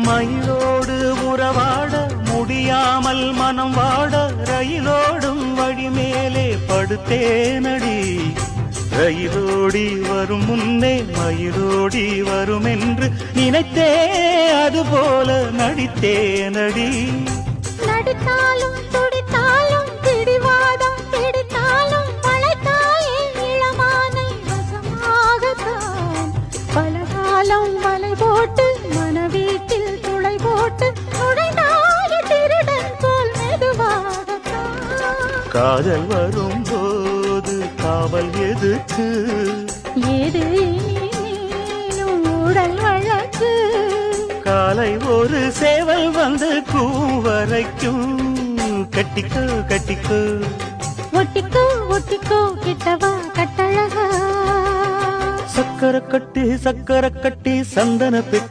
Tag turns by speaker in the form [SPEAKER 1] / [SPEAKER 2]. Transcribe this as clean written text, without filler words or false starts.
[SPEAKER 1] மயிலோடு உறவாட முடியாமல் மனம் வாட ரயிலோடும் வழி மேலே படுத்தேனடி. ரயிலோடி வரும் முன்னே மயிலோடி வரும் என்று நினைத்தே அதுபோல நடித்தேனடி.
[SPEAKER 2] நடித்தாலும் துடித்தாலும் பிடிவாதம் பிடித்தாலும் வளைத்தாயே இளமானை வசமாகத்தான். பலகாலம் வலை போட்டு மனவீட்டில் துளை போட்டு நுழைந்தாய திருடன் போல் மெதுவாகத்தான்.
[SPEAKER 1] காதல் வரும்போது காவல் எதுக்கு?
[SPEAKER 2] ஏது நீனும் உடல் வழக்கு.
[SPEAKER 1] காலை ஒரு சேவல் வந்து கூவரைக்கும். கட்டிக்கோ கட்டிக்கோ
[SPEAKER 2] ஒட்டிக்கோ ஒட்டிக்கோ கிட்டவா கட்டழகா.
[SPEAKER 1] சக்கர கட்டி சந்தன பெட்டி